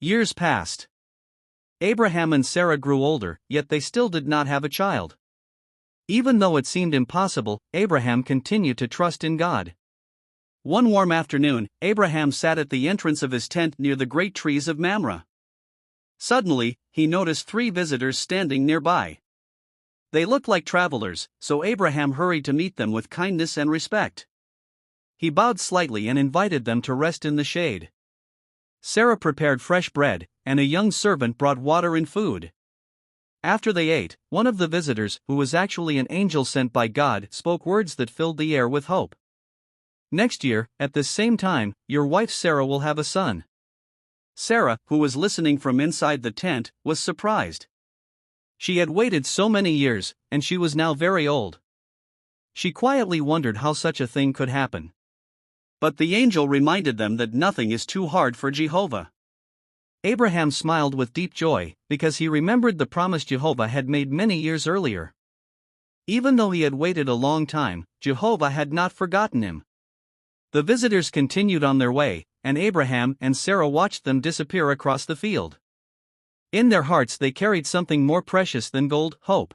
Years passed. Abraham and Sarah grew older, yet they still did not have a child. Even though it seemed impossible, Abraham continued to trust in God. One warm afternoon, Abraham sat at the entrance of his tent near the great trees of Mamre. Suddenly, he noticed 3 visitors standing nearby. They looked like travelers, so Abraham hurried to meet them with kindness and respect. He bowed slightly and invited them to rest in the shade. Sarah prepared fresh bread, and a young servant brought water and food. After they ate, one of the visitors, who was actually an angel sent by God, spoke words that filled the air with hope. "Next year, at this same time, your wife Sarah will have a son." Sarah, who was listening from inside the tent, was surprised. She had waited so many years, and she was now very old. She quietly wondered how such a thing could happen. But the angel reminded them that nothing is too hard for Jehovah. Abraham smiled with deep joy, because he remembered the promise Jehovah had made many years earlier. Even though he had waited a long time, Jehovah had not forgotten him. The visitors continued on their way, and Abraham and Sarah watched them disappear across the field. In their hearts they carried something more precious than gold: hope.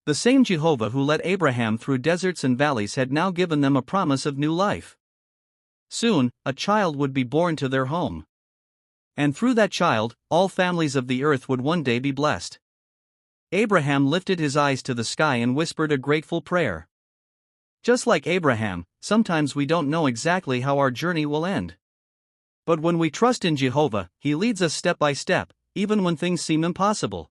The same Jehovah who led Abraham through deserts and valleys had now given them a promise of new life. Soon, a child would be born to their home. And through that child, all families of the earth would one day be blessed. Abraham lifted his eyes to the sky and whispered a grateful prayer. Just like Abraham, sometimes we don't know exactly how our journey will end. But when we trust in Jehovah, He leads us step by step, even when things seem impossible.